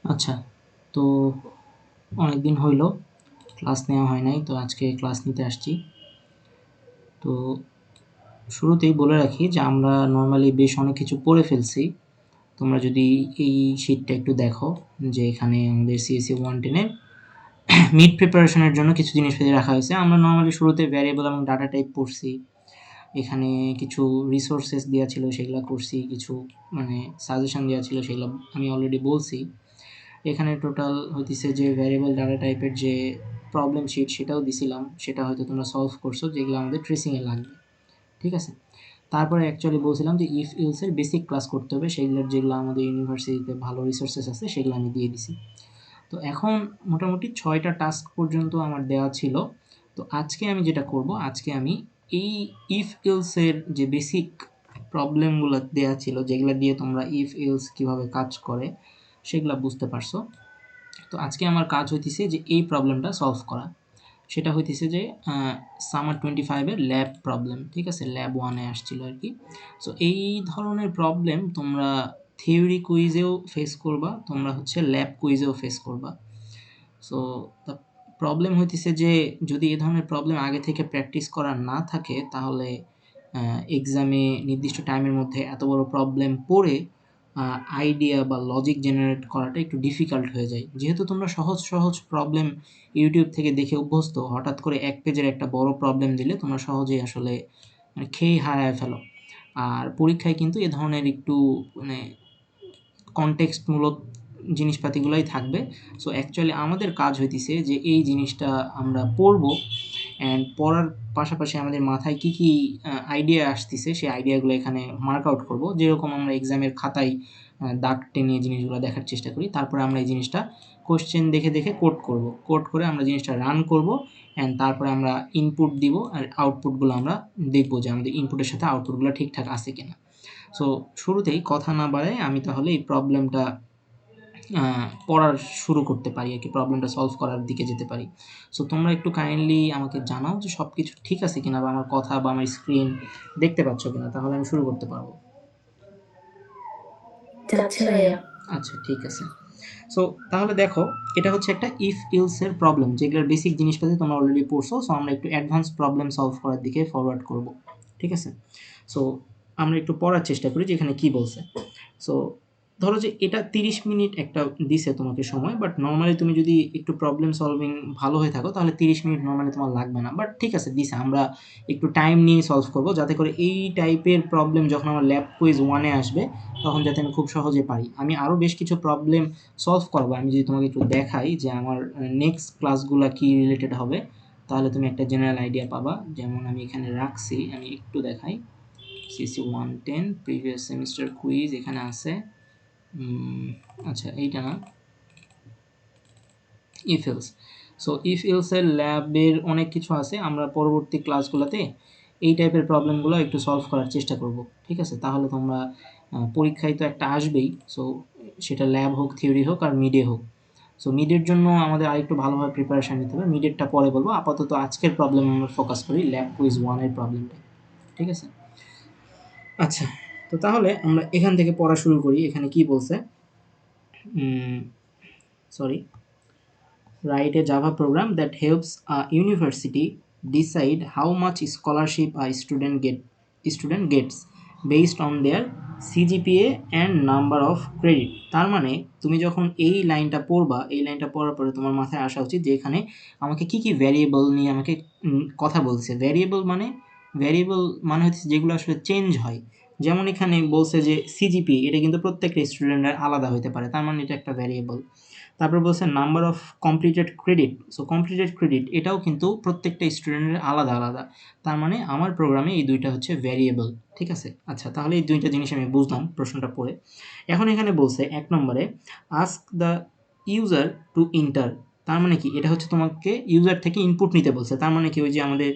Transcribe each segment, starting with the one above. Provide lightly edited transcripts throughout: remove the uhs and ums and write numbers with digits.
আচ্ছা, তো অনেকদিন হইল ক্লাস নেওয়া হয় নাই, তো আজকে ক্লাস নিতে আসছি। তো শুরুতেই বলে রাখি যে আমরা নর্মালি বেশ অনেক কিছু পড়ে ফেলছি। তোমরা যদি এই শিটটা একটু দেখো, যে এখানে আমাদের সিএসসি 110-এর মিড প্রিপারেশনের জন্য কিছু জিনিসপাতি রাখা হয়েছে। আমরা নর্মালি শুরুতে ভ্যারিয়েবল এবং ডাটা টাইপ পড়ছি। এখানে কিছু রিসোর্সেস দেওয়া ছিল, সেগুলো করছি। কিছু মানে সাজেশন দেওয়া ছিল, সেগুলো আমি অলরেডি বলছি। এখানে টোটাল হইতেছে যে ভ্যারিয়েবল ডাটা টাইপের যে প্রবলেম শিট সেটাও দিছিলাম, সেটা হয়তো তোমরা সলভ করছো, যেগুলো আমাদের ট্রেসিংয়ে লাগবে। ঠিক আছে, তারপরে অ্যাকচুয়ালি বলছিলাম যে ইফ ইলসের বেসিক ক্লাস করতে হবে, সেগুলোর যেগুলো আমাদের ইউনিভার্সিটিতে ভালো রিসোর্সেস আছে সেগুলো আমি দিয়ে দিছি। তো এখন মোটামুটি 6টা টাস্ক পর্যন্ত আমার দেওয়া ছিল। তো আজকে আমি যেটা করব, আজকে আমি এই ইফ ইলসের যে বেসিক প্রবলেমগুলো দেওয়া ছিল, যেগুলো দিয়ে তোমরা ইফ ইলস কীভাবে কাজ করে সেগুলো বুঝতে পারছো। তো আজকে আমার কাজ হইতেছে যে এই প্রবলেমটা সলভ করা। সেটা হইতেছে যে সামার 25-এর ল্যাব প্রবলেম। ঠিক আছে, ল্যাব 1-এ আসছিল আর কি। সো এই ধরনের প্রবলেম তোমরা থিওরি কুইজেও ফেস করবা, তোমরা হচ্ছে ল্যাব কুইজেও ফেস করবা। সো দ্য প্রবলেম হইতেছে যে যদি এ ধরনের প্রবলেম আগে থেকে প্র্যাকটিস করা না থাকে, তাহলে এক্সামে নির্দিষ্ট টাইমের মধ্যে এত বড় প্রবলেম পড়ে আইডিয়া বা লজিক জেনারেট করাটা একটু ডিফিকাল্ট হয়ে যায়। যেহেতু তোমরা সহজ সহজ প্রবলেম ইউটিউব থেকে দেখে অভ্যস্ত, হঠাৎ করে এক পেজের একটা বড় প্রবলেম দিলে তোমরা সহজেই আসলে মানে খেই হারায় ফেলো। আর পরীক্ষায় কিন্তু এ ধরনের একটু মানে কনটেক্সটমূলক জিনিসপাতিগুলাই থাকবে। সো অ্যাকচুয়ালি আমাদের কাজ হইতেছে যে এই জিনিসটা আমরা পড়বো, অ্যান্ড পড়ার পাশাপাশি আমাদের মাথায় কী কী আইডিয়া আসতেছে সেই আইডিয়াগুলো এখানে মার্ক আউট করবো, যেরকম আমরা এক্সামের খাতায় দাগ টেনে জিনিসগুলো দেখার চেষ্টা করি। তারপরে আমরা এই জিনিসটা কোশ্চেন দেখে দেখে কোড করব, কোড করে আমরা জিনিসটা রান করব, অ্যান্ড তারপরে আমরা ইনপুট দিব, আর আউটপুটগুলো আমরা দেখব যে আমাদের ইনপুটের সাথে আউটপুটগুলো ঠিকঠাক আছে কিনা। সো শুরুতেই কথা না বাড়ায় আমি তাহলে এই প্রবলেমটা পড়া শুরু করতে পারি আর কি, প্রবলেমটা সলভ করার দিকে যেতে পারি। সো তোমরা একটু কাইন্ডলি আমাকে জানাও যে সব কিছু ঠিক আছে কিনা, বা আমার কথা বা আমার স্ক্রিন দেখতে পাচ্ছ কিনা, তাহলে আমি শুরু করতে পারবো। যাচ্ছে ভাইয়া। আচ্ছা, ঠিক আছে। সো তাহলে দেখো, এটা হচ্ছে একটা ইফ ইলসের প্রবলেম, যেগুলোর বেসিক জিনিসপাতি তোমরা অলরেডি পড়ছো। সো আমরা একটু অ্যাডভান্স প্রবলেম সলভ করার দিকে ফরওয়ার্ড করব। ঠিক আছে, সো আমরা একটু পড়ার চেষ্টা করি যে এখানে কী বলছে। সো ধরো যে এটা 30 মিনিট একটা দিছে তোমাকে সময়, বাট নর্মালি তুমি যদি একটু প্রবলেম সলভিং ভালো হয়ে থাকো তাহলে 30 মিনিট নর্মালি তোমার লাগবে না। বাট ঠিক আছে, দিছে, আমরা একটু টাইম নিয়ে সলভ করব, যাতে করে এই টাইপের প্রবলেম যখন আমার ল্যাব কুইজ 1-এ আসবে তখন যাতে আমি খুব সহজে পারি। আমি আরও বেশ কিছু প্রবলেম সলভ করবো। আমি যদি তোমাকে একটু দেখাই যে আমার নেক্সট ক্লাসগুলো কি রিলেটেড হবে, তাহলে তুমি একটা জেনারেল আইডিয়া পাবা। যেমন আমি এখানে রাখছি, আমি একটু দেখাই। সিসি 110 প্রিভিয়াস সেমিস্টার কুইজ এখানে আছে। আচ্ছা, এইটা না, ইফ এলস। সো ইফ এলসের ল্যাবের অনেক কিছু আছে, আমরা পরবর্তী ক্লাসগুলোতে এই টাইপের প্রবলেমগুলো একটু সলভ করার চেষ্টা করব। ঠিক আছে, তাহলে তোমরা পরীক্ষায় তো একটা আসবেই। সো সেটা ল্যাব হোক, থিওরি হোক, আর মিডে হোক। সো মিডের জন্য আমাদের আরেকটু ভালোভাবে প্রিপারেশান নিতে হবে। মিডেরটা পরে বলবো, আপাতত আজকের প্রবলেম আমরা ফোকাস করি ল্যাব কুইজ 1-এর প্রবলেমটা। ঠিক আছে, আচ্ছা। তো তাহলে আমরা এখান থেকে পড়া শুরু করি। এখানে কি বলছে, sorry, write a Java program that helps a university decide how much scholarship a student gets based on their CGPA and number of credit। তার মানে তুমি যখন এই লাইনটা পড়বা, এই লাইনটা পড়ার পরে তোমার মাথায় আসা উচিত যে এখানে আমাকে কি কি ভ্যারিয়েবল নিয়ে আমাকে কথা বলছে। ভ্যারিয়েবল মানে হচ্ছে যেগুলো আসলে চেঞ্জ হয়। যেমন এখানে বলছে যে সিজিপিএ, এটা কিন্তু প্রত্যেকটা স্টুডেন্টের আলাদা হতে পারে, তার মানে এটা একটা ভ্যারিয়েবল। তারপর বলছে number of completed credit. So completed credit এটাও কিন্তু প্রত্যেকটা স্টুডেন্টের আলাদা আলাদা, তার মানে আমার প্রোগ্রামে এই দুইটা হচ্ছে ভ্যারিয়েবল। ঠিক আছে, আচ্ছা, তাহলে এই দুইটা জিনিস আমি বুঝলাম প্রশ্নটা পড়ে। এখন এখানে বলছে 1 নম্বরে ask the user to enter. তার মানে কি, এটা হচ্ছে তোমাকে ইউজার থেকে ইনপুট নিতে বলছে। তার মানে কি, ওই যে আমাদের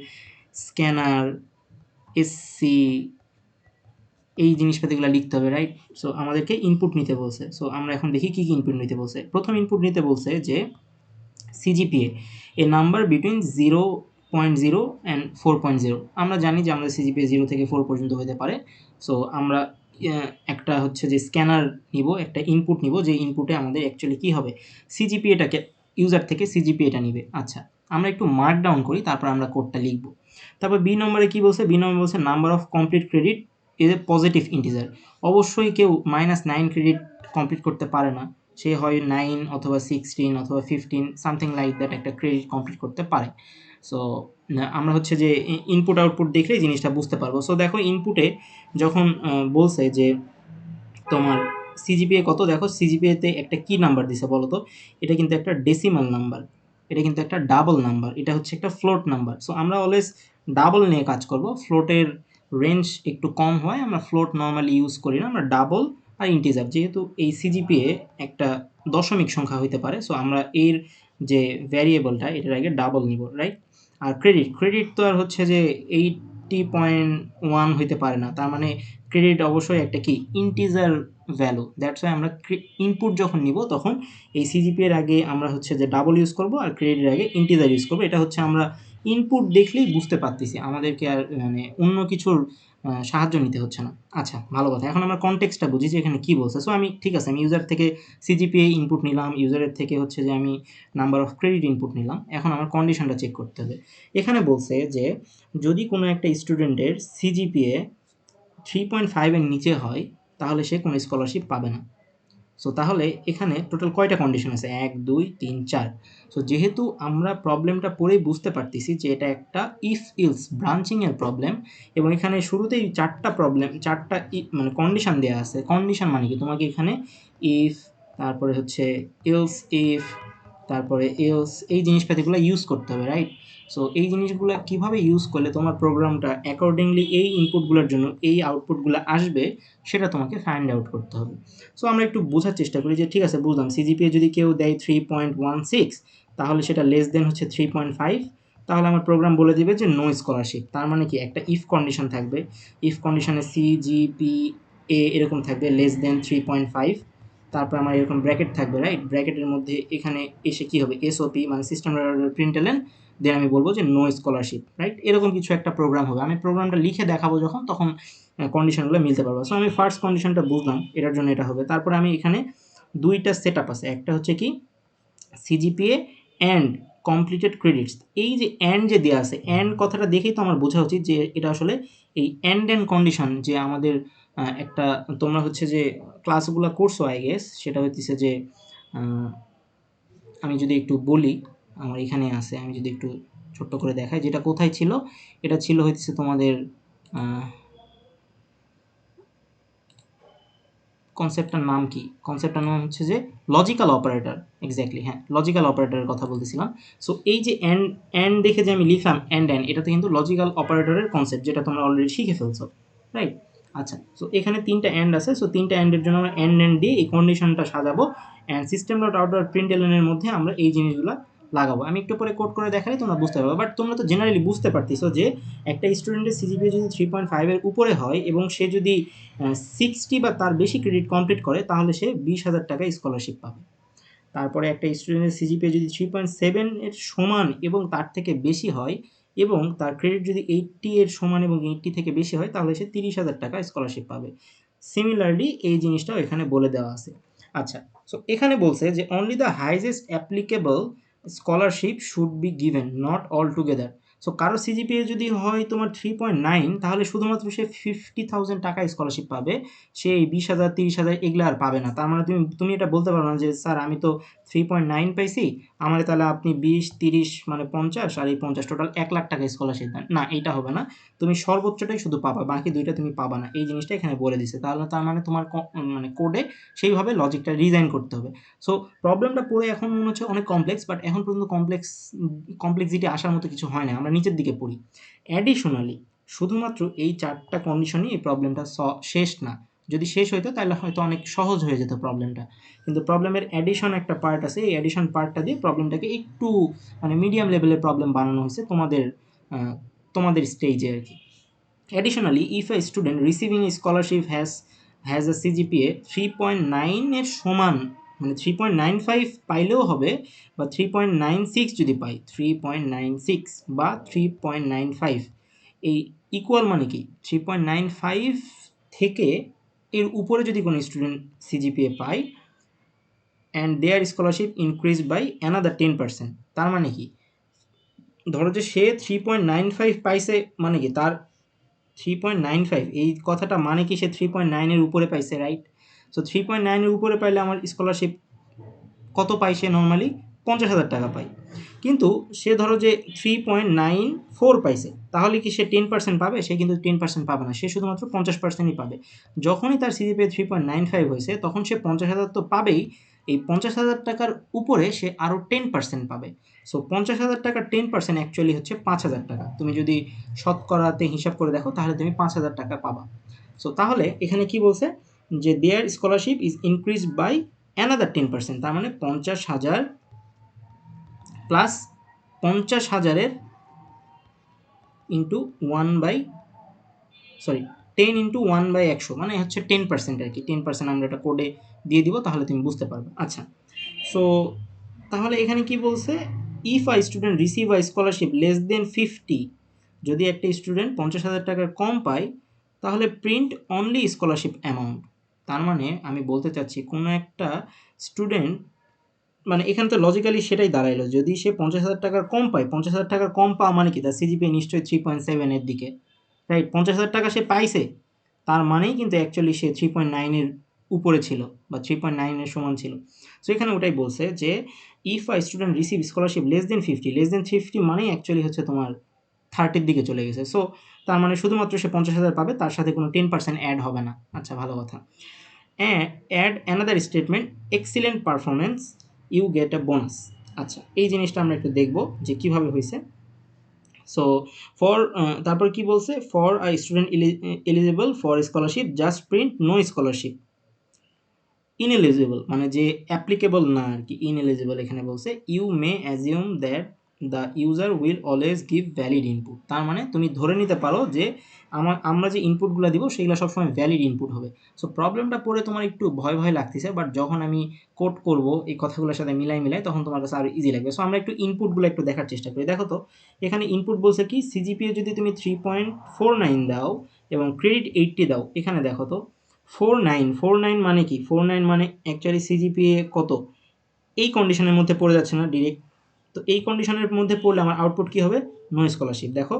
স্ক্যানার, এসসি, এই জিনিসপাতিগুলো লিখতে হবে, রাইট? সো আমাদেরকে ইনপুট নিতে বলছে। সো আমরা এখন দেখি কী কী ইনপুট নিতে বলছে। প্রথম ইনপুট নিতে বলছে যে CGPA, A number between 0.0 and 4.0। আমরা জানি যে আমাদের সিজিপিএ 0 থেকে 4 পর্যন্ত হতে পারে। সো আমরা একটা হচ্ছে যে স্ক্যানার নিব, একটা ইনপুট নিব, যে ইনপুটে আমাদের অ্যাকচুয়ালি কী হবে, সিজিপিএটাকে ইউজার থেকে সিজিপিএটা নিবে। আচ্ছা, আমরা একটু মার্ক ডাউন করি, তারপর আমরা কোডটা লিখব। তারপর বি নম্বরে কী বলছে, বি নম্বরে বলছে number of complete credit is a positive integer. অবশ্যই কেউ -9 ক্রেডিট কমপ্লিট করতে পারে না, সে হয় 9 অথবা 16 অথবা 15 সামথিং লাইক দ্যাট একটা ক্রেডিট কমপ্লিট করতে পারে। সো আমরা হচ্ছে যে ইনপুট আউটপুট দেখলেই জিনিসটা বুঝতে পারবো। সো দেখো ইনপুটে যখন বলছে যে তোমার সিজিপিএ কত, দেখো সিজিপিএতে একটা কি নাম্বার দিছে বলো তো, এটা কিন্তু একটা ডেসিমাল নাম্বার, এটা কিন্তু একটা ডাবল নাম্বার, এটা হচ্ছে একটা ফ্লোট নাম্বার। সো আমরা অলওয়েজ ডাবল নিয়ে কাজ করব, ফ্লোটের রেঞ্জ একটু কম হয়, আমরা ফ্লোট নর্মালি ইউজ করি না, আমরা ডাবল আর ইন্টিজার, যেহেতু এই সিজিপিএ একটা দশমিক সংখ্যা হইতে পারে, সো আমরা এর যে ভ্যারিয়েবলটা এটার আগে ডাবল নিব, রাইট। আর ক্রেডিট, ক্রেডিট তো আর হচ্ছে যে 80.1 হইতে পারে না, তার মানে ক্রেডিট অবশ্যই একটা কি ইন্টিজার ভ্যালু। দ্যাটস ওয়াই আমরা ইনপুট যখন নিব তখন এই সিজিপি এর আগে আমরা হচ্ছে যে ডাবল ইউজ করব, আর ক্রেডিটের আগে ইন্টিজার ইউজ করব। এটা হচ্ছে আমরা ইনপুট দেখলেই বুঝতে পারতেছি, আমাদেরকে আর মানে অন্য কিছুর সাহায্য নিতে হচ্ছে না। আচ্ছা, ভালো কথা। এখন আমরা কনটেক্সটটা বুঝি যে এখানে কী বলছে। সো আমি ঠিক আছে, আমি ইউজার থেকে সিজিপিএ ইনপুট নিলাম, ইউজারের থেকে হচ্ছে যে আমি নাম্বার অফ ক্রেডিট ইনপুট নিলাম। এখন আমার কন্ডিশনটা চেক করতে হবে। এখানে বলছে যে যদি কোনো একটা স্টুডেন্টের সিজিপিএ 3.5 এর নিচে হয় তাহলে সে কোনো স্কলারশিপ পাবে না। সো তাহলে এখানে টোটাল কয়টা কন্ডিশন আছে, 1 2 3 4। সো যেহেতু আমরা প্রবলেমটা পড়েই বুঝতে পারতেছি যে এটা একটা ইফ ইলস ব্রাঞ্চিংয়ের প্রবলেম, এবং এখানে শুরুতেই চারটা প্রবলেম, চারটা মানে কন্ডিশন দেওয়া আছে। কন্ডিশন মানে কি, তোমাকে এখানে ইফ, তারপরে হচ্ছে ইলস ইফ, তারপরে এলস, এই জিনিসপাতিগুলো ইউজ করতে হবে, রাইট। সো এই জিনিসগুলো কিভাবে ইউজ করলে তোমার প্রোগ্রামটা অ্যাকর্ডিংলি এই ইনপুটগুলোর জন্য এই আউটপুটগুলো আসবে, সেটা তোমাকে ফাইন্ড আউট করতে হবে। সো আমরা একটু বোঝার চেষ্টা করি যে ঠিক আছে, বুঝলাম সিজিপিএ যদি কেউ দেয় 3.16 তাহলে সেটা লেস দেন হচ্ছে 3.5, তাহলে আমার প্রোগ্রাম বলে দিবে যে নো স্কলারশিপ। তার মানে কি, একটা ইফ কন্ডিশন থাকবে, ইফ কন্ডিশনে সিজিপিএ এরকম থাকবে লেস দেন 3.5, তারপর আমার এরকম ব্র্যাকেট থাকবে, রাইট। ব্র্যাকেটের মধ্যে এখানে এসে কি হবে, এসওপি মানে সিস্টেম প্রিন্টএলএন, দেন আমি বলবো যে নো স্কলারশিপ, রাইট। এরকম কিছু একটা প্রোগ্রাম হবে, আমি প্রোগ্রামটা লিখে দেখাবো যখন, তখন কন্ডিশনগুলো মিলতে পারবো। সো আমি ফার্স্ট কন্ডিশনটা বুঝলাম, এটার জন্য এটা হবে। তারপরে আমি এখানে দুইটা সেট আপ আছে, একটা হচ্ছে কি সিজিপিএ অ্যান্ড কমপ্লিটেড ক্রেডিটস। এই যে অ্যান্ড যে দেওয়া আছে, অ্যান্ড কথাটা দেখেই তো আমার বোঝা উচিত যে এটা আসলে এই অ্যান্ড কন্ডিশন যে আমাদের একটা, তোমরা হচ্ছে যে ক্লাসগুলো করছো আই গেস, সেটা হচ্ছে যে আমি যদি একটু বলি, আমার এখানে আছে, আমি যদি একটু ছোট্ট করে দেখাই যেটা কোথায় ছিল। এটা ছিল হচ্ছে তোমাদের কনসেপ্টটার নাম কি, কনসেপ্টটার নাম হচ্ছে যে লজিক্যাল অপারেটর। এক্স্যাক্টলি, হ্যাঁ, লজিক্যাল অপারেটরের কথা বলতেছিলাম। সো এই যে অ্যান্ড দেখে যে আমি লিখলাম অ্যান্ড এটাতে কিন্তু লজিক্যাল অপারেটরের কনসেপ্ট, যেটা তোমরা অলরেডি শিখে ফেলছো, রাইট। আচ্ছা, সো এখানে তিনটা অ্যান্ড আছে, সো তিনটা অ্যান্ডের জন্য আমরা অ্যান্ড দিয়ে এই কন্ডিশনটা সাজাবো, and system dot out dot প্রিন্টএলএন এর মধ্যে আমরা এই জিনিসগুলো লাগাবো। আমি একটু পরে কোড করে দেখালে তোমরা বুঝতে পারবে, বাট তোমরা তো জেনারেলি বুঝতে পারতেছো যে একটা স্টুডেন্টের সিজিপিএ যদি 3.5 এর উপরে হয় এবং সে যদি 60 বা তার বেশি ক্রেডিট কমপ্লিট করে, তাহলে সে 20,000 টাকা স্কলারশিপ পাবে। তারপরে একটা স্টুডেন্টের সিজিপিএ যদি 3.7 এর সমান এবং তার থেকে বেশি হয়, এবং তার ক্রেডিট যদি 80 এর সমান এবং 80 থেকে বেশি হয়, তাহলে সে 30,000 টাকা স্কলারশিপ পাবে। সিমিলারলি এই জিনিসটাও এখানে বলে দেওয়া আছে। আচ্ছা, সো এখানে বলছে যে only the highest applicable scholarship should be given, not all together. So কারো সিজিপিএ যদি হয় তোমার 3.9, তাহলে শুধুমাত্র সে 50,000 টাকা স্কলারশিপ পাবে, সে এই 20,000 30,000 এগুলো আর পাবে না। তার মানে তুমি তুমি এটা বলতে পারো না যে স্যার আমি তো 3.9 পাইছি, আমার তাহলে আপনি 20 30 মানে 50 আর এই 50 টোটাল 1,00,000 টাকা স্কলারশিপ দেন, না এইটা হবে না। তুমি সর্বোচ্চটাই শুধু পাবা, বাকি দুইটা তুমি পাবা না, এই জিনিসটা এখানে বলে দিছে। তাহলে তার মানে তোমার মানে কোডে সেইভাবে লজিকটা ডিজাইন করতে হবে। সো প্রবলেমটা পড়ে এখন মনে হচ্ছে অনেক কমপ্লেক্স, বাট এখন পর্যন্ত কমপ্লেক্সিটি আসার মতো কিছু হয় না। আমরা নিচের দিকে পড়ি। অ্যাডিশনালি শুধুমাত্র এই চারটা কন্ডিশনই এই প্রবলেমটা শেষ না। যদি শেষ হইতো তাহলে হয়তো অনেক সহজ হয়ে যেত প্রবলেমটা, কিন্তু প্রবলেমের অ্যাডিশন একটা পার্ট আছে, এই অ্যাডিশন পার্টটা দিয়ে প্রবলেমটাকে একটু মানে মিডিয়াম লেভেলের প্রবলেম বানানো হয়েছে তোমাদের তোমাদের স্টেজে আর কি। Additionally, if a student receiving a scholarship has a CGPA 3.9 এর সমান, মানে 3.95 পাইলেও হবে, বা 3.96 যদি পাই, 3.96 বা 3.95, এই ইকুয়াল মানে কি 3.95 থেকে এর উপরে যদি কোনো স্টুডেন্ট সিজিপিএ পায় and their scholarship increase by another 10%, তার মানে কি, ধরো যে সে 3.95 পাইছে, মানে কি তার 3.95, এই কথাটা মানে কি সে 3.9 উপরে পাইছে, রাইট? সো 3.9 উপরে পাইলে আমার স্কলারশিপ কত পাই? সে নর্মালি 50,000 টাকা পায়। কিন্তু সে ধরো যে 3.94 পাইছে, তাহলে কি সে 10% পাবে? সে কিন্তু 10% পাবে না, সে শুধুমাত্র 50%ই পাবে। যখনই তার সিজিপিএ 3.95 হয়েছে তখন সে 50,000 তো পাবেই, এই 50,000 টাকার উপরে সে আরও 10% পাবে। সো 50,000 টাকার 10% অ্যাকচুয়ালি হচ্ছে 5,000 টাকা। তুমি যদি শতকরাতে হিসাব করে দেখো তাহলে তুমি 5,000 টাকা পাবা। সো তাহলে এখানে কি বলছে যে there scholarship is increase by another 10%, তার মানে 50,000 প্লাস 50,000 ইন্টু 10 ইন্টু 1/100, মানে হচ্ছে 10% আর কি। 10% আমরা এটা কোডে দিয়ে দিব, তাহলে তুমি বুঝতে পারবে। আচ্ছা, সো তাহলে এখানে কি বলছে, if a student receive a scholarship less than 50, যদি একটা স্টুডেন্ট 50,000 টাকার কম পায় তাহলে প্রিন্ট অনলি স্কলারশিপ অ্যামাউন্ট। তার মানে আমি বলতে চাচ্ছি কোনো একটা স্টুডেন্ট, মানে এখানে তো লজিক্যালি সেটাই দাঁড়াইলো, যদি সে 50,000 টাকার কম পায়, 50,000 টাকার কম পাওয়া মানে কি, তার সিজিপিএ নিশ্চয়ই 3.7 এর দিকে, রাইট? 50,000 টাকা সে পাইছে, তার মানেই কিন্তু অ্যাকচুয়ালি সে 3.9 এর উপরে ছিল বা 3.9 এর সমান ছিল। সো এখানে ওটাই বলছে যে if a student receive scholarship less than 50 মানেই অ্যাকচুয়ালি হচ্ছে তোমার 30-র দিকে চলে গেছে। সো তার মানে শুধুমাত্র সে 50,000 পাবে, তার সাথে কোনো 10% অ্যাড হবে না। আচ্ছা, ভালো কথা। Add another statement, excellent performance, you get a bonus. আচ্ছা, এই জিনিসটা আমরা একটু দেখব যে কীভাবে হয়েছে। সো ফর তারপর কি বলছে, for a student eligible for scholarship just print no scholarship. Ineligible মানে যে অ্যাপ্লিকেবল না আর কি, ইনএলিজিবল এখানে বলছে you may assume that the user will always give valid input. তার মানে তুমি ধরে নিতে পারো যে আমরা যে ইনপুটগুলো দিব সেগুলো সবসময় ভ্যালিড ইনপুট হবে। সো প্রবলেমটা পড়ে তোমার একটু ভয় ভয় লাগতেছে, বাট যখন আমি কোড করব এই কথাগুলোর সাথে মিলাই তখন তোমার কাছে আরও ইজি লাগবে। সো আমরা একটু ইনপুটগুলো একটু দেখার চেষ্টা করি। দেখো তো এখানে ইনপুট বলছে কি, সিজিপিএ যদি তুমি 3.49 দাও এবং ক্রেডিট 80 দাও, এখানে দেখো তো 49 মানে কি, 49 মানে অ্যাকচুয়ালি সিজিপিএ কত, এই কন্ডিশনের মধ্যে পড়ে যাচ্ছে না ডিরেক্ট। তো এই কন্ডিশনের মধ্যে পড়লে আমার আউটপুট কী হবে, নো স্কলারশিপ। দেখো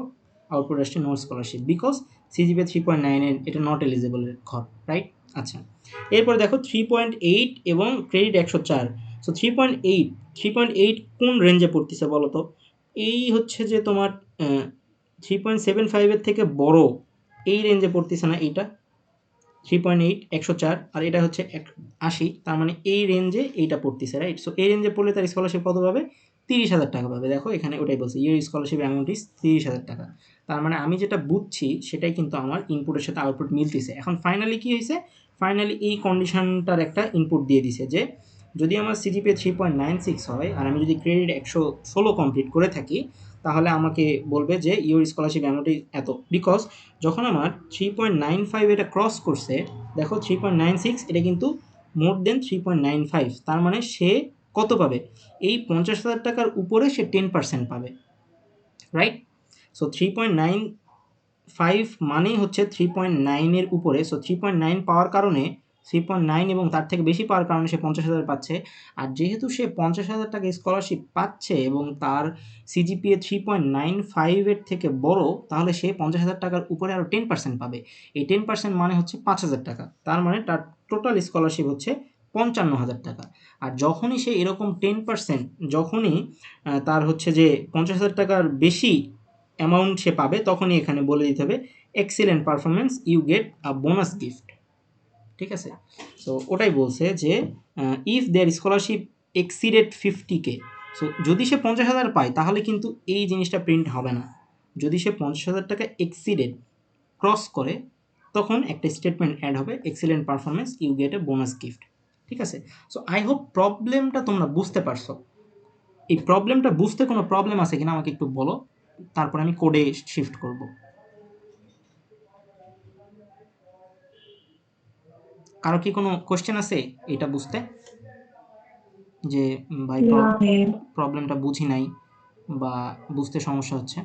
আউটপুট আসছে নো স্কলারশিপ, বিকজ সিজিপিএ 3.9 এর এটা নট এলিজিবলের ঘর, রাইট? আচ্ছা, এরপরে দেখো 3.8 এবং ক্রেডিট 104। সো 3.8 কোন রেঞ্জে পড়তেছে বলো তো? এই হচ্ছে যে তোমার 3.75 এর থেকে বড় এই রেঞ্জে পড়তেছে না, এইটা 3.8 104, আর এটা হচ্ছে 80, তার মানে এই রেঞ্জে এইটা পড়তেছে, রাইট? সো এই রেঞ্জে পড়লে তার স্কলারশিপ কত পাবে? 30,000 টাকা পাবে। দেখো এখানে ওটাই বলছে, ইউর স্কলারশিপ অ্যামাউন্ট ইজ 30,000 টাকা। তার মানে আমি যেটা বুঝছি সেটাই কিন্তু আমার ইনপুটের সাথে আউটপুট মিলতেছে। এখন ফাইনালি কী হয়েছে, ফাইনালি এই কন্ডিশনটার একটা ইনপুট দিয়ে দিছে যে যদি আমার সিজিপিএ 3.96 হয় আর আমি যদি ক্রেডিট 116 কমপ্লিট করে থাকি, তাহলে আমাকে বলবে যে ইউর স্কলারশিপ অ্যামাউন্ট ইজ এত। বিকজ যখন আমার 3.95 এটা ক্রস করছে, দেখো 3.96 এটা কিন্তু মোর দেন 3.95, তার মানে সে কত পাবে? এই 50,000 টাকার উপরে সে 10% পাবে, রাইট? সো 3.95 মানেই হচ্ছে 3.9 এর উপরে। সো 3.9 পাওয়ার কারণে, 3.9 এবং তার থেকে বেশি পাওয়ার কারণে সে 50,000 পাচ্ছে। আর যেহেতু সে 50,000 টাকা স্কলারশিপ পাচ্ছে এবং তার সিজিপিএ 3.95 এর থেকে বড়, তাহলে সে 50,000 টাকার উপরে আরও 10% পাবে। এই 10% মানে হচ্ছে 5,000 টাকা। তার মানে তার টোটাল স্কলারশিপ হচ্ছে 55,000 টাকা। আর যখনই সে এরকম 10%, যখনই তার হচ্ছে যে 50,000 টাকার বেশি অ্যামাউন্ট সে পাবে, তখনই এখানে বলে দিতে হবে excellent performance, you get a bonus gift. ঠিক আছে? সো ওটাই বলছে যে if their scholarship exceeded 50K, so যদি সে 50,000 পায় তাহলে কিন্তু এই জিনিসটা প্রিন্ট হবে না। যদি সে 50,000 টাকা এক্সিডেড ক্রস করে তখন একটা স্টেটমেন্ট অ্যাড হবে, excellent performance, you get a bonus gift. ঠিক আছে? সো আই হোপ প্রবলেমটা তোমরা বুঝতে পারছো। এই প্রবলেমটা বুঝতে কোনো প্রবলেম আছে কিনা আমাকে একটু বলো, তারপর আমি কোডে শিফট করব। কারো কি কোনো কোশ্চেন আছে এটা বুঝতে, যে ভাই প্রবলেমটা বুঝি নাই বা বুঝতে সমস্যা হচ্ছে?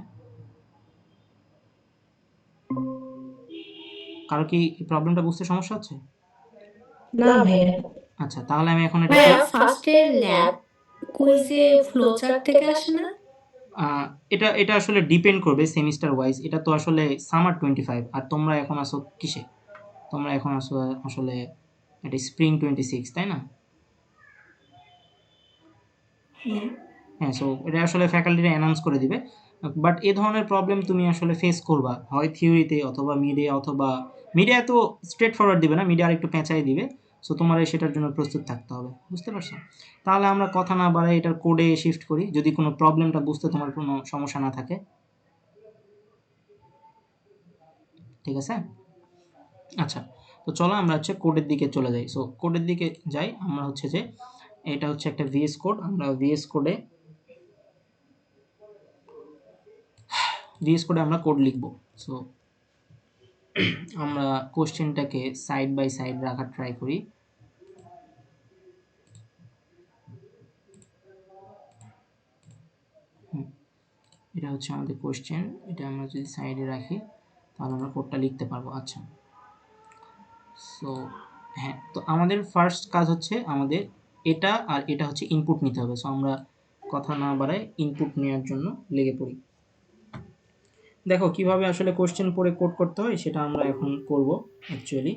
কারো কি প্রবলেমটা বুঝতে সমস্যা হচ্ছে? না ভাইয়া। আচ্ছা, তাহলে আমি এখন এটা ভাইয়া ফার্স্টের ল্যাব কুইজে ফ্লোচার্ট থেকে আসে না? এটা এটা আসলে ডিপেন্ড করবে সেমিস্টার ওয়াইজ। এটা তো আসলে সামার 25, আর তোমরা এখন আসো কিসে? তোমরা এখন আসো আসলে এটা স্প্রিং 26, তাই না? হ্যাঁ। হ্যাঁ, সো এটা আসলে ফ্যাকাল্টিরা অ্যানাউন্স করে দিবে। বাট এ ধরনের প্রবলেম তুমি আসলে ফেস করবা হয় থিওরিতে অথবা মিডিয়া, অথবা মিডিয়া তো স্ট্রেট ফরওয়ার্ড দিবে না, মিডিয়া আরেকটু পেঁচাই দিবে। সো তোমার সেটার জন্য প্রস্তুত থাকতে হবে, বুঝতে পারছো? তাহলে আমরা কথা না বাড়াই এটার কোডে শিফট করি, যদি কোনো প্রবলেমটা বুঝতে তোমার কোনো সমস্যা না থাকে। ঠিক আছে? আচ্ছা, তো চলো আমরা হচ্ছে কোডের দিকে চলে যাই। সো কোডের দিকে যাই আমরা, হচ্ছে যে এটা হচ্ছে একটা ভিএস কোড। আমরা ভিএস কোডে আমরা কোড লিখব। সো আমরা কোশ্চেনটাকে সাইড বাই সাইড রাখার ট্রাই করি। এটা হচ্ছে আমাদের কোশ্চেন, এটা আমরা যদি সাইডে রাখি তাহলে আমরা কোডটা লিখতে পারবো। আচ্ছা, সো হ্যাঁ, তো আমাদের ফার্স্ট কাজ হচ্ছে আমাদের এটা আর এটা হচ্ছে ইনপুট নিতে হবে। সো আমরা কথা না বাড়াই ইনপুট নেওয়ার জন্য লেগে পড়ি। দেখো কিভাবে আসলে কোশ্চেন পড়ে কোড করতে হয় সেটা আমরা এখন করব অ্যাকচুয়ালি।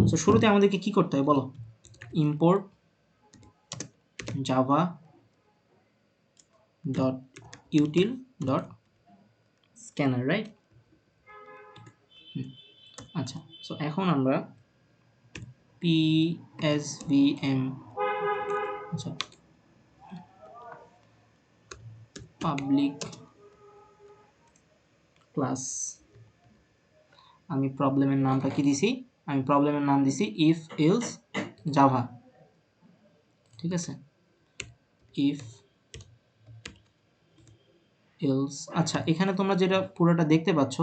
সো শুরুতে আমাদেরকে কি করতে হয় বলো? Import Java dot util dot scanner, right? আচ্ছা, সো এখন আমরা পিএসভিএম, আচ্ছা, পাবলিক ক্লাস, আমি প্রবলেমের নামটা কি দিছি? আমি প্রবলেমের নাম দিছি ইফ এলস জাভা। ঠিক আছে, ইফ এলস। আচ্ছা, এখানে তোমরা যেটা পুরোটা দেখতে পাচ্ছ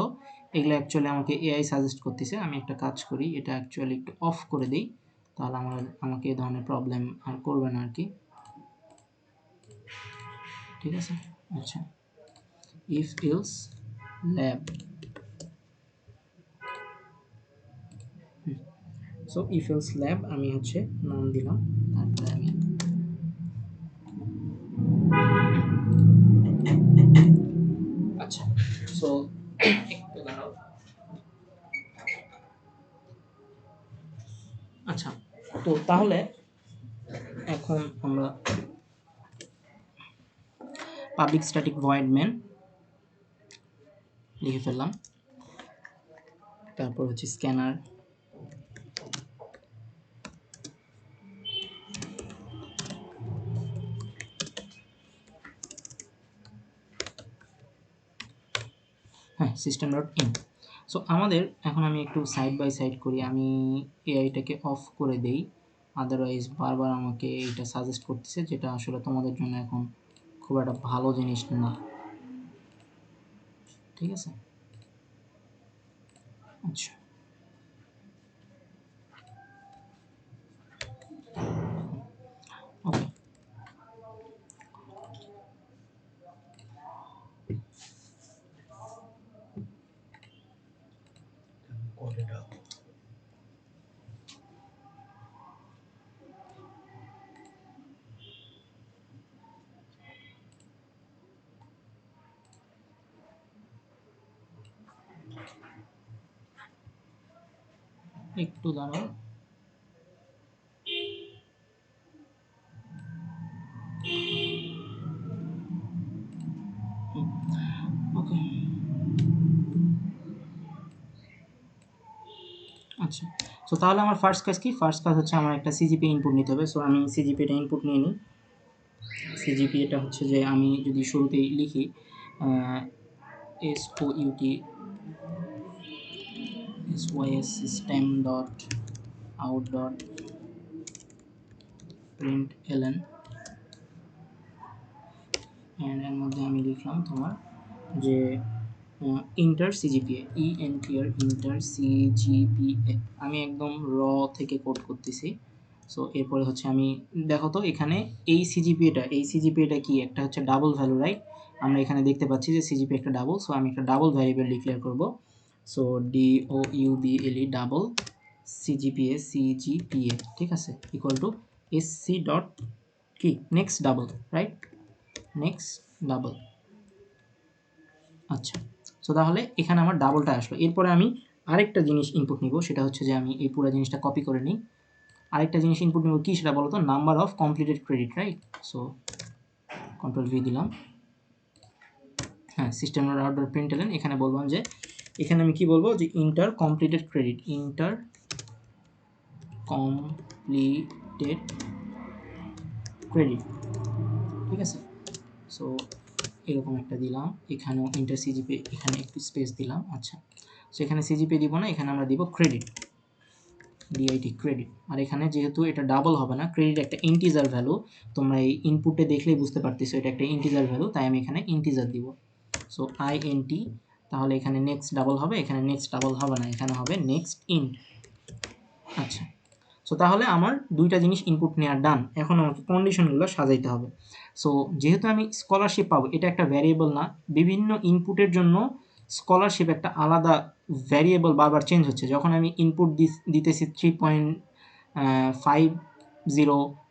এগুলো অ্যাকচুয়ালি আমাকে এআই সাজেস্ট করতেছে। আমি একটা কাজ করি, এটা অ্যাকচুয়ালি একটু অফ করে দিই, তাহলে আমাকে এই ধরনের প্রবলেম আর করবে না আর কি। ঠিক আছে, আচ্ছা, if else lab. So if else lab আমি হচ্ছে নাম দিলাম, তারপরে আমি আচ্ছা, সো একটু দাঁড়াও। আচ্ছা, তো তাহলে এখন আমরা পাবলিক স্ট্যাটিক ভয়েড মেন লিখে ফেললাম, তারপর হচ্ছে স্ক্যানার, হ্যাঁ, সিস্টেম ডট ইন। সো আমাদের এখন আমি একটু সাইড বাই সাইড করি, আমি এআইটাকে অফ করে দেই, আদারওয়াইজ বারবার আমাকে এটা সাজেস্ট করতেছে, যেটা আসলে তোমাদের জন্য এখন খুব একটা ভালো জিনিস না। ঠিক আছে, আচ্ছা, ওকে। একটু দাঁড়াও। ওকে, আচ্ছা, সো তাহলে আমার ফার্স্ট কাজ কি? ফার্স্ট কাজ হচ্ছে আমার একটা সিজিপি ইনপুট নিতে হবে। সো আমি সিজিপিটা ইনপুট নিয়ে নিই। সিজিপিএটা হচ্ছে যে আমি যদি শুরুতেই লিখি SOUT SYS system dot out dot println, and এর মধ্যে আমি লিখলাম তোমার যে ইন্টার সিজিপিএ, ইএনটিআর ইন্টার সিজিপিএ। আমি একদম থেকে কোড করতেছি। সো এরপরে হচ্ছে আমি, দেখো তো এখানে এই সিজিপিএটা কি? একটা হচ্ছে ডাবল ভ্যালু, রাইট? আমরা এখানে দেখতে পাচ্ছি যে সিজিপি একটা ডাবল। সো আমি একটা ডাবল ভ্যারিয়েবল ডিক্লেয়ার করব। সো DOUBLE ডাবল CGPA ঠিক আছে ইকুয়াল টু SC ডট কি next double, right, next double. আচ্ছা, সো তাহলে এখানে আমার ডাবলটা আসলো। এরপরে আমি আরেকটা জিনিস ইনপুট নিব, সেটা হচ্ছে যে আমি এই পুরো জিনিসটা কপি করে নিই। আরেকটা জিনিস ইনপুট নিব কি সেটা বলো তো, number of completed credit, right. So control V দিলাম। হ্যাঁ, সিস্টেম ডট প্রিন্টএলএন, এখানে বললাম যে এখানে আমি কি বলবো যে inter completed credit, inter completed credit, ঠিক আছে। সো এরকম একটা দিলাম, এখানেও ইন্টার সিজিপি, এখানে একটু স্পেস দিলাম। আচ্ছা, সো এখানে সিজিপি দিব না, এখানে আমরা দিব ক্রেডিট, ডিআইটি ক্রেডিট। আর এখানে যেহেতু এটা ডাবল হবে না, ক্রেডিট একটা ইন্টিজার ভ্যালু, তোমরা এই ইনপুটে দেখলেই বুঝতে পারতেছো এটা একটা ইন্টিজার ভ্যালু, তাই আমি এখানে ইন্টিজার দিব। সো INT, তাহলে এখানে নেক্সট ডাবল হবে, এখানে নেক্সট ডাবল হবে না, এখানে হবে নেক্সট ইন্ট। আচ্ছা, সো তাহলে আমার দুইটা জিনিস ইনপুট নেওয়া ডান। এখন আমাকে কন্ডিশনগুলো সাজাইতে হবে। সো যেহেতু আমি স্কলারশিপ পাবো, এটা একটা ভ্যারিয়েবল না, বিভিন্ন ইনপুটের জন্য স্কলারশিপ একটা আলাদা ভ্যারিয়েবল বারবার চেঞ্জ হচ্ছে। যখন আমি ইনপুট দিতেছি 3.50